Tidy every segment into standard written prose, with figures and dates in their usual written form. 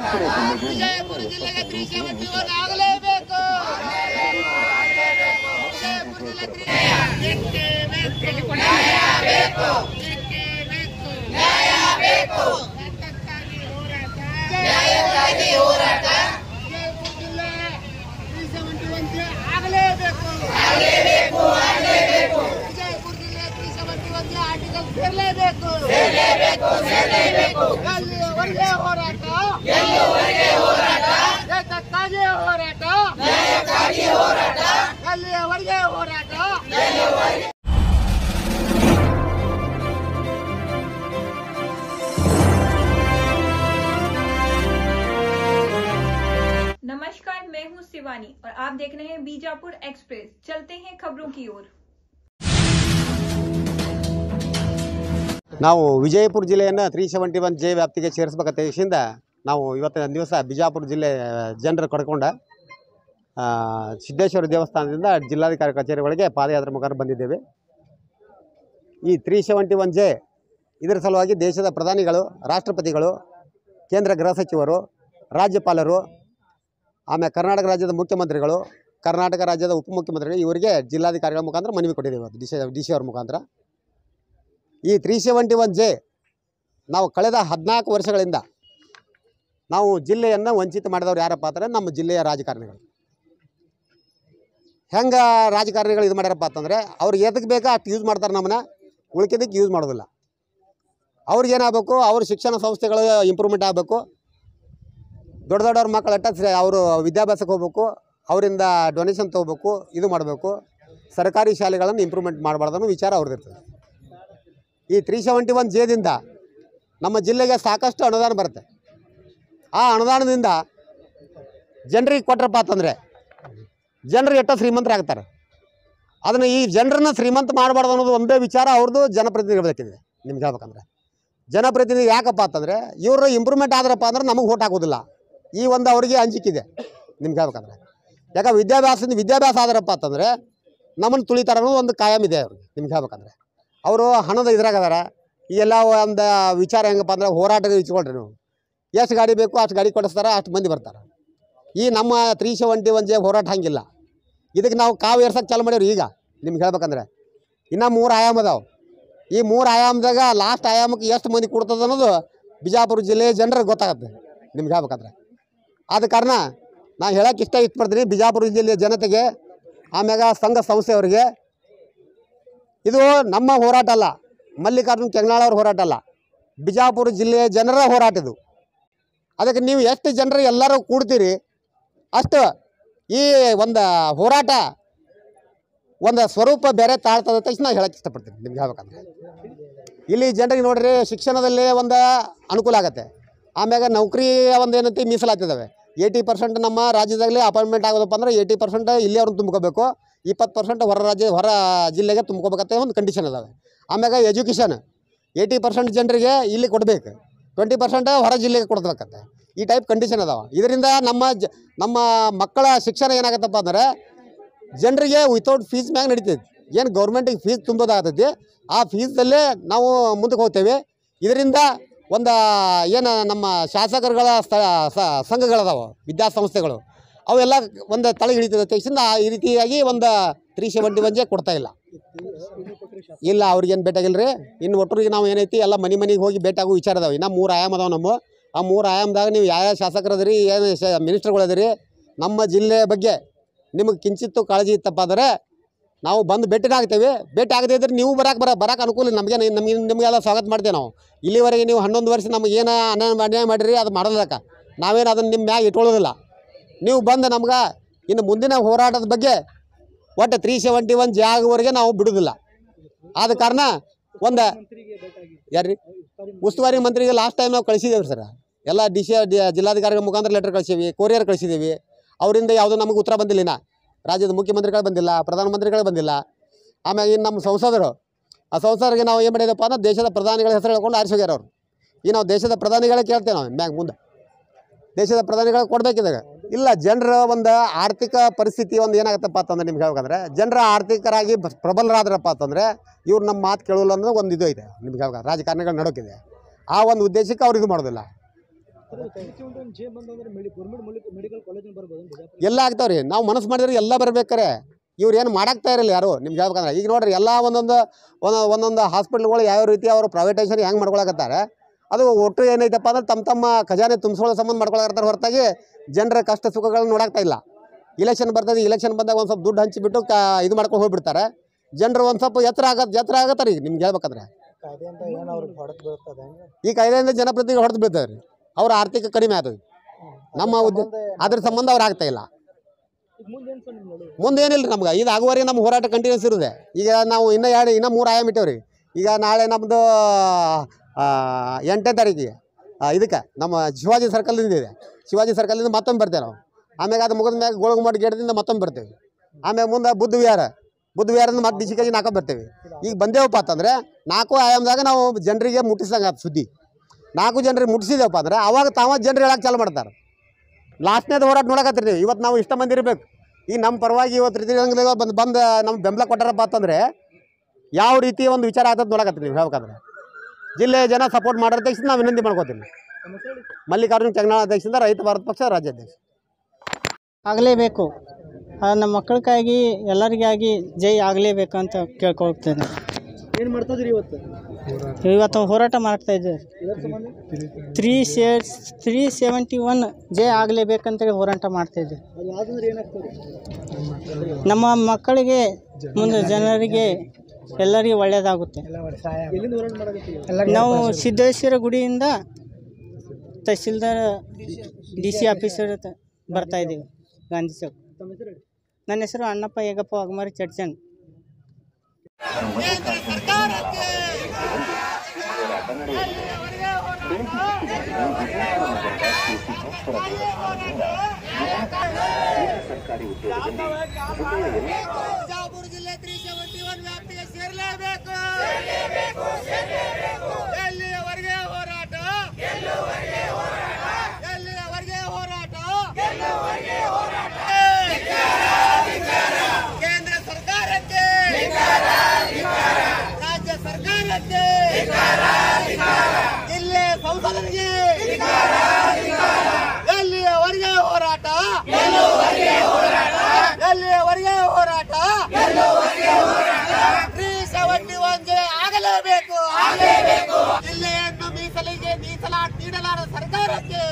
ವಿಜಯಪುರ ಜಿಲ್ಲೆಗೆ 371 ಆಗಲೇಬೇಕು. नमस्कार, मैं हूं शिवानी और आप देख रहे हैं बीजापुर एक्सप्रेस। चलते हैं खबरों की ओर। ನಾವು ವಿಜಯಪುರ ಜಿಲ್ಲೆಯನ್ನು 371 ಜೆ ವ್ಯಾಪ್ತಿಗೆ ಸೇರಿಸಬೇಕಂತ ವಿಷಯದಿಂದ ನಾವು ಇವತ್ತಿನ ದಿವಸ ಬಿಜಾಪುರ ಜಿಲ್ಲೆ ಜನರು ಕಡ್ಕೊಂಡ ಸಿದ್ದೇಶ್ವರ ದೇವಸ್ಥಾನದಿಂದ ಜಿಲ್ಲಾಧಿಕಾರಿ ಕಚೇರಿ ಒಳಗೆ ಪಾದಯಾತ್ರೆ ಮುಖಾಂತರ ಬಂದಿದ್ದೇವೆ. ಈ 371 ಜೆ ಇದರ ಸಲುವಾಗಿ ದೇಶದ ಪ್ರಧಾನಿಗಳು, ರಾಷ್ಟ್ರಪತಿಗಳು, ಕೇಂದ್ರ ಗೃಹ ಸಚಿವರು, ರಾಜ್ಯಪಾಲರು, ಆಮೇಲೆ ಕರ್ನಾಟಕ ರಾಜ್ಯದ ಮುಖ್ಯಮಂತ್ರಿಗಳು, ಕರ್ನಾಟಕ ರಾಜ್ಯದ ಉಪಮುಖ್ಯಮಂತ್ರಿಗಳು ಇವರಿಗೆ ಜಿಲ್ಲಾಧಿಕಾರಿಗಳ ಮುಖಾಂತರ ಮನವಿ ಕೊಟ್ಟಿದ್ದೇವೆ. ಡಿ ಸಿ ಅವ್ರ ಮುಖಾಂತರ ಈ 371 ಜೆ ನಾವು ಕಳೆದ 14 ವರ್ಷಗಳಿಂದ ನಾವು ಜಿಲ್ಲೆಯನ್ನು ವಂಚಿತ ಮಾಡಿದವರು ಯಾರಪ್ಪ ಅಂದರೆ ನಮ್ಮ ಜಿಲ್ಲೆಯ ರಾಜಕಾರಣಿಗಳು. ಹೆಂಗೆ ರಾಜಕಾರಣಿಗಳು ಇದು ಮಾಡ್ಯಾರಪ್ಪ ಅಂತಂದರೆ ಅವ್ರಿಗೆ ಎದಕ್ಕೆ ಬೇಕಾ ಅಷ್ಟು ಯೂಸ್ ಮಾಡ್ತಾರೆ, ನಮ್ಮನ್ನ ಉಳ್ಕಿದ್ದಕ್ಕೆ ಯೂಸ್ ಮಾಡೋದಿಲ್ಲ. ಅವ್ರಿಗೇನಾಗಬೇಕು, ಅವ್ರ ಶಿಕ್ಷಣ ಸಂಸ್ಥೆಗಳು ಇಂಪ್ರೂವ್ಮೆಂಟ್ ಆಗಬೇಕು, ದೊಡ್ಡ ದೊಡ್ಡವ್ರ ಮಕ್ಕಳಟ್ಟ ಅವರು ವಿದ್ಯಾಭ್ಯಾಸಕ್ಕೆ ಹೋಗ್ಬೇಕು, ಅವರಿಂದ ಡೊನೇಷನ್ ತೊಗೋಬೇಕು, ಇದು ಮಾಡಬೇಕು, ಸರ್ಕಾರಿ ಶಾಲೆಗಳನ್ನು ಇಂಪ್ರೂವ್ಮೆಂಟ್ ಮಾಡಬಾರ್ದು ಅನ್ನೋ ವಿಚಾರ ಅವ್ರದ್ದಿರ್ತದೆ. ಈ 371 ಜೆದಿಂದ ನಮ್ಮ ಜಿಲ್ಲೆಗೆ ಸಾಕಷ್ಟು ಅನುದಾನ ಬರುತ್ತೆ. ಆ ಅನುದಾನದಿಂದ ಜನರಿಗೆ ಕೊಟ್ಟರಪ್ಪ ಅಂತಂದರೆ ಜನರು ಎಷ್ಟೋ ಶ್ರೀಮಂತರಾಗ್ತಾರೆ. ಅದನ್ನು ಈ ಜನರನ್ನ ಶ್ರೀಮಂತ ಮಾಡಬಾರ್ದು ಅನ್ನೋದು ಒಂದೇ ವಿಚಾರ ಅವ್ರದ್ದು ಜನಪ್ರತಿನಿಧಿಗಳಾಗಿದೆ. ನಿಮ್ಗೆ ಹೇಳ್ಬೇಕಂದ್ರೆ ಜನಪ್ರತಿನಿಧಿ ಯಾಕಪ್ಪ ಅಂತಂದರೆ ಇವರು ಇಂಪ್ರೂವ್ಮೆಂಟ್ ಆದ್ರಪ್ಪ ಅಂದ್ರೆ ನಮಗೆ ಓಟ್ ಹಾಕೋದಿಲ್ಲ. ಈ ಒಂದು ಅವರಿಗೆ ಅಂಜಿಕಿದೆ. ನಿಮ್ಗೆ ಹೇಳ್ಬೇಕಂದ್ರೆ ಯಾಕೆ ವಿದ್ಯಾಭ್ಯಾಸ ಆದ್ರಪ್ಪ ಅಂತಂದರೆ ನಮ್ಮನ್ನು ತುಳಿತಾರೆ ಅನ್ನೋದು ಒಂದು ಕಾಯಂ ಇದೆ ಅವ್ರಿಗೆ. ನಿಮ್ಗೆ ಹೇಳ್ಬೇಕಂದ್ರೆ ಅವರು ಹಣದ ಇದ್ರಾಗದಾರ. ಈ ಎಲ್ಲ ಒಂದು ವಿಚಾರ ಹೆಂಗಪ್ಪ ಅಂದ್ರೆ ಹೋರಾಟದ ಇಚ್ಕೊಳ್ರಿ ನೀವು ಎಷ್ಟು ಗಾಡಿ ಬೇಕು ಅಷ್ಟು ಗಾಡಿ ಕೊಡಿಸ್ತಾರೆ, ಅಷ್ಟು ಮಂದಿ ಬರ್ತಾರೆ. ಈ ನಮ್ಮ 371 ಜೆ ಹೋರಾಟ ಹಂಗಿಲ್ಲ. ಇದಕ್ಕೆ ನಾವು ಕಾವು ಏರ್ಸಕ್ಕೆ ಚಾಲು ಮಾಡ್ಯಾವ್ರಿ. ಈಗ ನಿಮ್ಗೆ ಹೇಳ್ಬೇಕಂದ್ರೆ ಇನ್ನೂ 3 ಆಯಾಮ ಅದಾವೆ. ಈ 3 ಆಯಾಮದಾಗ ಲಾಸ್ಟ್ ಆಯಾಮಕ್ಕೆ ಎಷ್ಟು ಮಂದಿ ಕೊಡ್ತದೆ ಅನ್ನೋದು ಬಿಜಾಪುರ ಜಿಲ್ಲೆಯ ಜನರಿಗೆ ಗೊತ್ತಾಗುತ್ತೆ. ನಿಮ್ಗೆ ಹೇಳ್ಬೇಕಂದ್ರೆ ಆದ ಕಾರಣ ನಾನು ಹೇಳೋಕ್ಕೆ ಇಷ್ಟಪಡ್ತೀನಿ ಬಿಜಾಪುರ ಜಿಲ್ಲೆಯ ಜನತೆಗೆ, ಆಮ್ಯಾಗ ಸಂಘ ಸಂಸ್ಥೆಯವರಿಗೆ, ಇದು ನಮ್ಮ ಹೋರಾಟ ಅಲ್ಲ, ಮಲ್ಲಿಕಾರ್ಜುನ ಕೆಂಗನಾಳವ್ರ ಹೋರಾಟ ಅಲ್ಲ, ಬಿಜಾಪುರ ಜಿಲ್ಲೆಯ ಜನರ ಹೋರಾಟ ಇದು. ಅದಕ್ಕೆ ನೀವು ಎಷ್ಟು ಜನರು ಎಲ್ಲರೂ ಕೂಡ್ತೀರಿ ಅಷ್ಟು ಈ ಒಂದು ಹೋರಾಟ ಒಂದು ಸ್ವರೂಪ ಬೇರೆ ತಾಳ್ತದೆ ಅಂತ ನಾನು ಹೇಳಕ್ಕೆ ಇಷ್ಟಪಡ್ತೀನಿ. ನಿಮ್ಗೆ ಹೇಳ್ಬೇಕಂದ್ರೆ ಇಲ್ಲಿ ಜನರಿಗೆ ನೋಡ್ರಿ ಶಿಕ್ಷಣದಲ್ಲಿ ಒಂದು ಅನುಕೂಲ ಆಗುತ್ತೆ. ಆಮ್ಯಾಗ ನೌಕರಿ ಒಂದು ಏನಂತ ಮೀಸಲಾತಿದ್ದಾವೆ. 80% ನಮ್ಮ ರಾಜ್ಯದಾಗಲೇ ಅಪಾಯಿಂಟ್ಮೆಂಟ್ ಆಗೋದಪ್ಪ ಅಂದ್ರೆ 80% ಇಲ್ಲಿ ಅವ್ರನ್ನ ತುಂಬ್ಕೋಬೇಕು, 20% ಹೊರ ಜಿಲ್ಲೆಗೆ ತುಂಬ್ಕೋಬೇಕಂತ ಒಂದು ಕಂಡೀಷನ್ ಅದಾವೆ. ಆಮ್ಯಾಗ ಎಜುಕೇಷನ್ 80% ಜನರಿಗೆ ಇಲ್ಲಿ ಕೊಡಬೇಕು, 20% ಹೊರ ಜಿಲ್ಲೆಗೆ ಕೊಡ್ಬೇಕಂತೆ. ಈ ಟೈಪ್ ಕಂಡೀಷನ್ ಅದಾವೆ. ಇದರಿಂದ ನಮ್ಮ ಮಕ್ಕಳ ಶಿಕ್ಷಣ ಏನಾಗತ್ತಪ್ಪ ಅಂದ್ರೆ ಜನರಿಗೆ ವಿತೌಟ್ ಫೀಸ್ ಮ್ಯಾಗ ನಡೀತೈತಿ. ಏನು ಗೌರ್ಮೆಂಟಿಗೆ ಫೀಸ್ ತುಂಬೋದಾಗ್ತೈತಿ, ಆ ಫೀಸಲ್ಲೇ ನಾವು ಮುಂದಕ್ಕೆ ಹೋಗ್ತೇವೆ. ಇದರಿಂದ ಒಂದು ಏನು ನಮ್ಮ ಶಾಸಕರುಗಳ ಸಂಘಗಳದಾವೆ, ವಿದ್ಯಾಸಂಸ್ಥೆಗಳು, ಅವೆಲ್ಲ ಒಂದು ತಳಗೆ ಹಿಡಿತದೆ ತಕ್ಷಣ ಈ ರೀತಿಯಾಗಿ ಒಂದು 371 ಜೆ ಕೊಡ್ತಾ ಇಲ್ಲ ಅವ್ರಿಗೇನು ಭೇಟಿಯಾಗಿಲ್ಲ ರೀ. ಇನ್ನು ಒಟ್ಟರಿಗೆ ನಾವು ಏನೈತಿ ಎಲ್ಲ ಮನೆಗೆ ಹೋಗಿ ಭೇಟಿಯಾಗೋ ವಿಚಾರ ಅದಾವೆ. ಇನ್ನು 3 ಆಯಾಮ ಅದಾವೆ ನಮ್ಮ. ಆ 3 ಆಯಾಮದಾಗ ನೀವು ಯಾವ ಶಾಸಕರು ಅದರಿ, ಏನು ಮಿನಿಸ್ಟರ್ಗಳು ಅದರಿ, ನಮ್ಮ ಜಿಲ್ಲೆಯ ಬಗ್ಗೆ ನಿಮಗೆ ಕಿಂಚಿತ್ತು ಕಾಳಜಿ ಇತ್ತಪ್ಪ ಅಂದರೆ ನಾವು ಬಂದು ಭೇಟಿನ ಆಗ್ತೇವೆ. ಭೇಟಿ ಆಗದೇ ಇದ್ರೆ ನೀವು ಬರಕ್ಕೆ ಅನುಕೂಲ. ನಿಮಗೆಲ್ಲ ಸ್ವಾಗತ ಮಾಡ್ತೇವೆ ನಾವು. ಇಲ್ಲಿವರೆಗೆ ನೀವು 11 ವರ್ಷ ನಮಗೇನು ಅನ್ಯಾಯ ಮಾಡಿರಿ ಅದು ಮಾಡೋದಕ್ಕೆ ನಾವೇನು ಅದನ್ನು ನಿಮ್ಮ ಮ್ಯಾಗ ಇಟ್ಕೊಳ್ಳೋದಿಲ್ಲ. ನೀವು ಬಂದು ನಮ್ಗೆ ಇನ್ನು ಮುಂದಿನ ಹೋರಾಟದ ಬಗ್ಗೆ ಒಟ್ಟು 371 ಜೆ ಆಗುವವರೆಗೆ ನಾವು ಬಿಡೋದಿಲ್ಲ. ಆದ ಕಾರಣ ಒಂದು ಯಾರ್ರಿ ಉಸ್ತುವಾರಿ ಮಂತ್ರಿಗೆ ಲಾಸ್ಟ್ ಟೈಮ್ ನಾವು ಕಳಿಸಿದ್ದೇವೆ ಸರ್. ಎಲ್ಲ ಜಿಲ್ಲಾಧಿಕಾರಿಗಳ ಮುಖಾಂತರ ಲೆಟರ್ ಕಳಿಸೀವಿ, ಕೊರಿಯರ್ ಕಳಿಸಿದ್ದೀವಿ. ಅವರಿಂದ ಯಾವುದೂ ನಮಗೆ ಉತ್ತರ ಬಂದಿಲ್ಲ. ಇನ್ನು ರಾಜ್ಯದ ಮುಖ್ಯಮಂತ್ರಿಗಳು ಬಂದಿಲ್ಲ, ಪ್ರಧಾನಮಂತ್ರಿಗಳು ಬಂದಿಲ್ಲ. ಆಮೇಲೆ ಇನ್ನು ನಮ್ಮ ಸಂಸದರು, ಆ ಸಂಸದರಿಗೆ ನಾವು ಏನು ಮಾಡಿದಪ್ಪ ಅಂದ್ರೆ ದೇಶದ ಪ್ರಧಾನಿಗಳ ಹೆಸರು ಹೇಳ್ಕೊಂಡು ಆರಿಸೋಗ್ಯಾರ ಅವರು. ಈ ನಾವು ದೇಶದ ಪ್ರಧಾನಿಗಳೇ ಕೇಳ್ತೇವೆ ನಾವು ಮ್ಯಾಗ ಮುಂದೆ ದೇಶದ ಪ್ರಧಾನಿಗಳು ಕೊಡಬೇಕಿದಾಗ ಇಲ್ಲ. ಜನರ ಒಂದು ಆರ್ಥಿಕ ಪರಿಸ್ಥಿತಿ ಒಂದು ಏನಾಗುತ್ತಪ್ಪ ಅಂತಂದ್ರೆ ನಿಮ್ಗೆ ಹೇಳ್ಬೇಕಂದ್ರೆ ಜನರ ಆರ್ಥಿಕರಾಗಿ ಪ್ರಬಲರಾದ್ರಪ್ಪ ಅಂತಂದರೆ ಇವ್ರು ನಮ್ಮ ಮಾತು ಕೇಳೋಲ್ಲ ಅನ್ನೋ ಒಂದು ಇದು ಇದೆ ನಿಮ್ಗೆ ಹೇಳ್ಬೇಕು ರಾಜಕಾರಣಿಗಳು ನಡೋಕಿದೆ. ಆ ಒಂದು ಉದ್ದೇಶಕ್ಕೆ ಅವ್ರು ಇದು ಮಾಡೋದಿಲ್ಲ. ಎಲ್ಲ ಆಗ್ತಾವ್ರಿ. ನಾವು ಮನಸ್ಸು ಮಾಡಿದ್ರೆ ಎಲ್ಲ ಬರ್ಬೇಕಾರೆ ಇವ್ರು ಏನು ಮಾಡಾಕ್ತಾ ಇರಲಿಲ್ಲ ಯಾರು. ನಿಮ್ಗೆ ಹೇಳ್ಬೇಕಂದ್ರೆ ಈಗ ನೋಡ್ರಿ ಎಲ್ಲ ಒಂದೊಂದು ಹಾಸ್ಪಿಟ್ಲ್ಗಳು ಯಾವ ರೀತಿ ಅವರು ಪ್ರೈವೇಟೈಸೇಷನ್ ಹೆಂಗೆ ಮಾಡ್ಕೊಳಕತ್ತಾರೆ, ಅದು ಒಟ್ಟು ಏನೈತಪ್ಪ ಅಂದ್ರೆ ತಮ್ಮ ಖಜಾನೆ ತುಂಬಿಸ್ಕೊಳ್ಳೋ ಸಂಬಂಧ ಮಾಡ್ಕೊಳಕತ್ತಾರೆ ಹೊರತಾಗಿ ಜನರ ಕಷ್ಟ ಸುಖಗಳನ್ನ ನೋಡಾಕ್ತಾ ಇಲ್ಲ. ಇಲೆಕ್ಷನ್ ಬರ್ತದೆ, ಇಲೆಕ್ಷನ್ ಬಂದಾಗ ಒಂದು ಸ್ವಲ್ಪ ದುಡ್ಡು ಹಂಚಿಬಿಟ್ಟು ಇದು ಮಾಡ್ಕೊಂಡು ಹೋಗ್ಬಿಡ್ತಾರೆ. ಜನರು ಒಂದು ಸ್ವಲ್ಪ ಎತ್ತರ ಆಗತ್ತಾರೆ. ಈಗ ನಿಮ್ಗೆ ಹೇಳ್ಬೇಕಂದ್ರೆ ಈ ಕಾಯ್ದೆಯಿಂದ ಜನಪ್ರತಿನಿಧಿಗಳು ಹೊಡೆದು ಬೀಳ್ತಾರೆ ರೀ. ಅವ್ರ ಆರ್ಥಿಕ ಕಡಿಮೆ ಆಗ್ತದೆ. ನಮ್ಮ ಅದ್ರ ಸಂಬಂಧ ಅವ್ರು ಆಗ್ತಾ ಇಲ್ಲ. ಮುಂದೆ ಏನಿಲ್ಲ ರೀ ನಮ್ಗೆ. ಇದು ಆಗುವವರೆಗೆ ನಮ್ಮ ಹೋರಾಟ ಕಂಟಿನ್ಯೂಸ್ ಇರುತ್ತೆ. ಈಗ ನಾವು ಇನ್ನೂ 3 ಆಯಾಮ ಇಟ್ಟೇವ್ರಿ. ಈಗ ನಾಳೆ ನಮ್ಮದು 8ನೇ ತಾರೀಕಿಗೆ ಇದಕ್ಕೆ ನಮ್ಮ ಶಿವಾಜಿ ಸರ್ಕಲ್ದಿಂದ ಇದೆ. ಶಿವಾಜಿ ಸರ್ಕಲಿಂದ ಮತ್ತೊಮ್ಮೆ ಬರ್ತೇವೆ ನಾವು. ಆಮ್ಯಾಗ ಅದು ಮುಗಿದ ಮ್ಯಾಗ ಗೋಳಗುಮ್ಮಟ ಗೇಟದಿಂದ ಮತ್ತೊಮ್ಮೆ ಬರ್ತೇವೆ. ಆಮೇಲೆ ಮುಂದೆ ಬುದ್ಧ ವಿಹಾರದಿಂದ ಮತ್ತೆ ಡಿಸಿಕಾಗಿ 4 ಬರ್ತೇವೆ. ಈಗ ಬಂದೇವಪ್ಪ ಅಂತಂದರೆ 4 ಆಯಾಮದಾಗ ನಾವು ಜನರಿಗೆ ಮುಟ್ಟಿಸ್ದಂಗೆ ಅದು ಸುದ್ದಿ. 4 ಜನರಿಗೆ ಮುಟ್ಟಿಸಿದೇವಪ್ಪ ಅಂದ್ರೆ ಅವಾಗ ಜನರು ಹೇಳಕ್ಕೆ ಚಾಲು ಮಾಡ್ತಾರೆ. ಲಾಸ್ಟ್ನೇದು ಹೋರಾಟ ನೋಡಕತ್ತೀರಿ ನೀವು. ಇವತ್ತು ನಾವು ಇಷ್ಟ ಮಂದಿ ಇರಬೇಕು. ಈಗ ನಮ್ಮ ಪರವಾಗಿ ಇವತ್ತು ರೀತಿಗಳು ಬಂದು ನಮ್ಮ ಬೆಂಬಲ ಕೊಟ್ಟಾರಪ್ಪ ಅಂತಂದರೆ ಯಾವ ರೀತಿ ಒಂದು ವಿಚಾರ ಆಗ್ತದೆ ನೋಡಕತ್ತೀರಿ ನೀವು. ಹೇಳ್ಬೇಕಂದ್ರೆ ಜಿಲ್ಲೆಯ ಜನ ಸಪೋರ್ಟ್ ಮಾಡೋ ಅಧ್ಯಕ್ಷದಿಂದ ನಾವು ವಿನಂತಿ ಮಾಡ್ಕೋತೀವಿ. ಮಲ್ಲಿಕಾರ್ಜುನ ಚಂಗನಾಳ ಅಧ್ಯಕ್ಷದಿಂದ ರೈತ ಭಾರತ ಪಕ್ಷ ರಾಜ್ಯಾಧ್ಯಕ್ಷ. ಆಗಲೇಬೇಕು. ನಮ್ಮ ಮಕ್ಕಳಿಗಾಗಿ ಎಲ್ಲರಿಗಾಗಿ ಜೈ ಆಗಲೇಬೇಕು ಅಂತ ಕೇಳ್ಕೊಳ್ತೇನೆ. ಏನು ಮಾಡ್ತಿದ್ರಿ ಇವತ್ತು ಹೋರಾಟ ಮಾಡ್ತಾ ಇದ್ದೇವೆ. 371 ಜೈ ಆಗಲೇಬೇಕಂತೇಳಿ ಹೋರಾಟ ಮಾಡ್ತಾ ಇದ್ದೇವೆ. ನಮ್ಮ ಮಕ್ಕಳಿಗೆ ಮುಂದೆ ಜನರಿಗೆ ಎಲ್ಲರಿಗೂ ಒಳ್ಳೆಯದಾಗುತ್ತೆ. ನಾವು ಸಿದ್ದೇಶ್ವರ ಗುಡಿಯಿಂದ ತಹಸೀಲ್ದಾರ್ DC ಆಫೀಸರ್ ಬರ್ತಾ ಇದ್ದೀವಿ ಗಾಂಧಿ ಚೌಕ್. ನನ್ನ ಹೆಸರು ಅಣ್ಣಪ್ಪ ಹೇಗಪ್ಪ ಅಗಮಾರಿ ಚಡ್ಚನ್. ಕೇಂದ್ರ ಸರ್ಕಾರಕ್ಕೆ ಬಿಜಾಪುರ ಜಿಲ್ಲೆ 371 ವ್ಯಾಪ್ತಿಗೆ ಸೇರಲೇಬೇಕು. ಎಲ್ಲಿಯವರೆಗೆ ಹೋರಾಟ? ಎಲ್ಲಿಯವರೆಗೆ ಹೋರಾಟ? ಕೇಂದ್ರ ಸರ್ಕಾರಕ್ಕೆ, ರಾಜ್ಯ ಸರ್ಕಾರಕ್ಕೆ, ಜಿಲ್ಲೆ ಸಂಸದರಿಗೆ ಎಲ್ಲಿಯವರೆಗೆ ಹೋರಾಟ? ಎಲ್ಲಿಯವರೆಗೆ ಹೋರಾಟ? 371 ಆಗಲೇಬೇಕು. ಜಿಲ್ಲೆಯನ್ನು ಮೀಸಲಾತಿ ನೀಡಲಾರ ಸರ್ಕಾರಕ್ಕೆ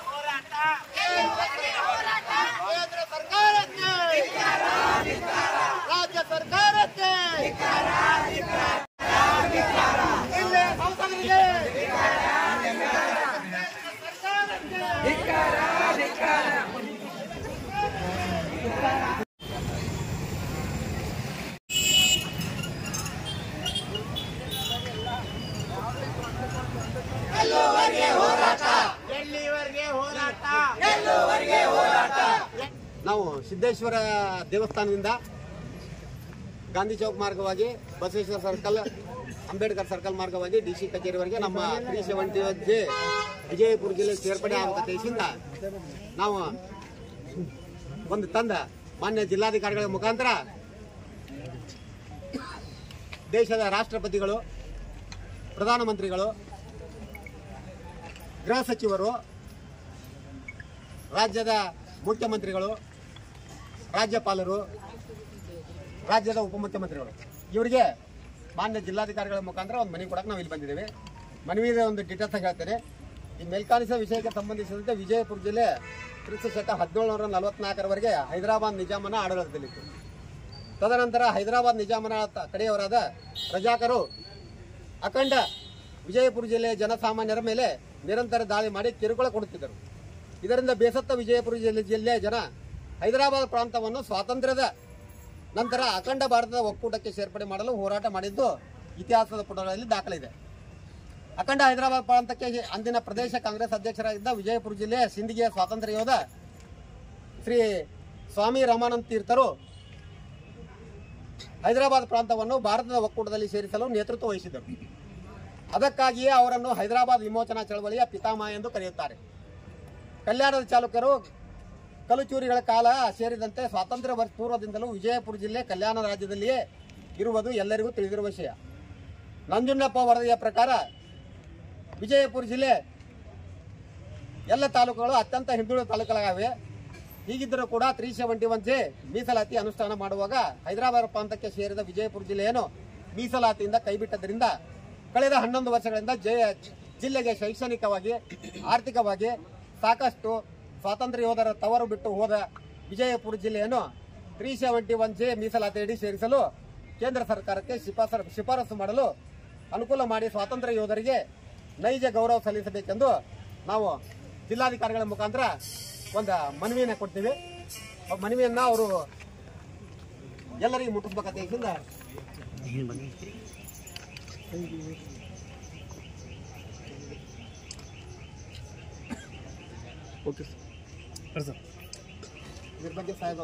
ಹೋರಾಟ. ಕೇಂದ್ರ ಸರ್ಕಾರಕ್ಕೆ, ರಾಜ್ಯ ಸರ್ಕಾರಕ್ಕೆ, ಜಿಲ್ಲೆ ಸಂಸದರಿಗೆ ನಾವು ಸಿದ್ದೇಶ್ವರ ದೇವಸ್ಥಾನದಿಂದ ಗಾಂಧಿ ಚೌಕ್ ಮಾರ್ಗವಾಗಿ ಬಸವೇಶ್ವರ ಸರ್ಕಲ್, ಅಂಬೇಡ್ಕರ್ ಸರ್ಕಲ್ ಮಾರ್ಗವಾಗಿ DC ಕಚೇರಿವರೆಗೆ ನಮ್ಮ 371 ವಿಜಯಪುರ ಜಿಲ್ಲೆ ಸೇರ್ಪಡೆ ಆಗುವ ದೇಶದಿಂದ ನಾವು ಒಂದು ತಂದ ಮಾನ್ಯ ಜಿಲ್ಲಾಧಿಕಾರಿಗಳ ಮುಖಾಂತರ ದೇಶದ ರಾಷ್ಟ್ರಪತಿಗಳು, ಪ್ರಧಾನಮಂತ್ರಿಗಳು, ಗೃಹ ಸಚಿವರು, ರಾಜ್ಯದ ಮುಖ್ಯಮಂತ್ರಿಗಳು, ರಾಜ್ಯಪಾಲರು, ರಾಜ್ಯದ ಉಪಮುಖ್ಯಮಂತ್ರಿಗಳು ಇವರಿಗೆ ಮಾನ್ಯ ಜಿಲ್ಲಾಧಿಕಾರಿಗಳ ಮುಖಾಂತರ ಒಂದು ಮನವಿ ಕೊಡಕ್ಕೆ ನಾವು ಇಲ್ಲಿ ಬಂದಿದ್ದೇವೆ. ಮನವಿಯ ಒಂದು ಡೀಟೇಲ್ಸ್ ಹೇಳ್ತೇನೆ. ಈ ಮೇಲ್ಕಾಣಿಸಿದ ವಿಷಯಕ್ಕೆ ಸಂಬಂಧಿಸಿದಂತೆ ವಿಜಯಪುರ ಜಿಲ್ಲೆ ಕ್ರಿಸ್ತ 1744ರವರೆಗೆ ಹೈದರಾಬಾದ್ ನಿಜಾಮನ ಆಡಳಿತದಲ್ಲಿತ್ತು. ತದನಂತರ ಹೈದರಾಬಾದ್ ನಿಜಾಮನ ಕಡೆಯವರಾದ ರಜಾಕರು ಅಖಂಡ ವಿಜಯಪುರ ಜಿಲ್ಲೆಯ ಜನಸಾಮಾನ್ಯರ ಮೇಲೆ ನಿರಂತರ ದಾಳಿ ಮಾಡಿ ಕಿರುಕುಳ ಕೊಡುತ್ತಿದ್ದರು. ಇದರಿಂದ ಬೇಸತ್ತ ವಿಜಯಪುರ ಜಿಲ್ಲೆಯ ಜನ ಹೈದರಾಬಾದ್ ಪ್ರಾಂತವನ್ನು ಸ್ವಾತಂತ್ರ್ಯದ ನಂತರ ಅಖಂಡ ಭಾರತದ ಒಕ್ಕೂಟಕ್ಕೆ ಸೇರ್ಪಡೆ ಮಾಡಲು ಹೋರಾಟ ಮಾಡಿದ್ದು ಇತಿಹಾಸದ ಪುಟಗಳಲ್ಲಿ ದಾಖಲಿದೆ. ಅಖಂಡ ಹೈದರಾಬಾದ್ ಪ್ರಾಂತಕ್ಕೆ ಅಂದಿನ ಪ್ರದೇಶ ಕಾಂಗ್ರೆಸ್ ಅಧ್ಯಕ್ಷರಾಗಿದ್ದ ವಿಜಯಪುರ ಜಿಲ್ಲೆಯ ಸಿಂದಗಿಯ ಸ್ವಾತಂತ್ರ್ಯ ಯೋಧ ಶ್ರೀ ಸ್ವಾಮಿ ರಾಮಾನಂದ ತೀರ್ಥರು ಹೈದರಾಬಾದ್ ಪ್ರಾಂತವನ್ನು ಭಾರತದ ಒಕ್ಕೂಟದಲ್ಲಿ ಸೇರಿಸಲು ನೇತೃತ್ವ ವಹಿಸಿದರು. ಅದಕ್ಕಾಗಿಯೇ ಅವರನ್ನು ಹೈದರಾಬಾದ್ ವಿಮೋಚನಾ ಚಳವಳಿಯ ಪಿತಾಮಹ ಎಂದು ಕರೆಯುತ್ತಾರೆ. ಕಲ್ಯಾಣದ ಚಾಲುಕ್ಯರು ಕಲ್ಲುಚೂರಿಗಳ ಕಾಲ ಸೇರಿದಂತೆ ಸ್ವಾತಂತ್ರ್ಯ ಪೂರ್ವದಿಂದಲೂ ವಿಜಯಪುರ ಜಿಲ್ಲೆ ಕಲ್ಯಾಣ ರಾಜ್ಯದಲ್ಲಿಯೇ ಇರುವುದು ಎಲ್ಲರಿಗೂ ತಿಳಿದಿರುವ ವಿಷಯ. ನಂಜುಂಡಪ್ಪ ವರದಿಯ ಪ್ರಕಾರ ವಿಜಯಪುರ ಜಿಲ್ಲೆ ಎಲ್ಲ ತಾಲೂಕುಗಳು ಅತ್ಯಂತ ಹಿಂದುಳಿದ ತಾಲೂಕುಗಳಾಗಿವೆ. ಹೀಗಿದ್ದರೂ ಕೂಡ 371 ಮೀಸಲಾತಿ ಅನುಷ್ಠಾನ ಮಾಡುವಾಗ ಹೈದರಾಬಾದ್ ಪ್ರಾಂತಕ್ಕೆ ಸೇರಿದ ವಿಜಯಪುರ ಜಿಲ್ಲೆಯನ್ನು ಮೀಸಲಾತಿಯಿಂದ ಕೈಬಿಟ್ಟದ್ದರಿಂದ ಕಳೆದ 11 ವರ್ಷಗಳಿಂದ ಜಿಲ್ಲೆಗೆ ಶೈಕ್ಷಣಿಕವಾಗಿ, ಆರ್ಥಿಕವಾಗಿ ಸಾಕಷ್ಟು ಸ್ವಾತಂತ್ರ್ಯ ಯೋಧರ ತವರು ಬಿಟ್ಟು ಹೋದ ವಿಜಯಪುರ ಜಿಲ್ಲೆಯನ್ನು 371 ಮೀಸಲಾತಿಯಡಿ ಸೇರಿಸಲು ಕೇಂದ್ರ ಸರ್ಕಾರಕ್ಕೆ ಶಿಫಾರಸು ಮಾಡಲು ಅನುಕೂಲ ಮಾಡಿ ಸ್ವಾತಂತ್ರ್ಯ ಯೋಧರಿಗೆ ನೈಜ ಗೌರವ ಸಲ್ಲಿಸಬೇಕೆಂದು ನಾವು ಜಿಲ್ಲಾಧಿಕಾರಿಗಳ ಮುಖಾಂತರ ಒಂದು ಮನವಿಯನ್ನು ಕೊಡ್ತೀವಿ. ಮನವಿಯನ್ನ ಅವರು ಎಲ್ಲರಿಗೂ ಮುಟ್ಟಿಸ್ಬೇಕಂತ ಓಕೆ ಸರ್. ಇದ್ರ ಬಗ್ಗೆ ಸಾಹೇಬ್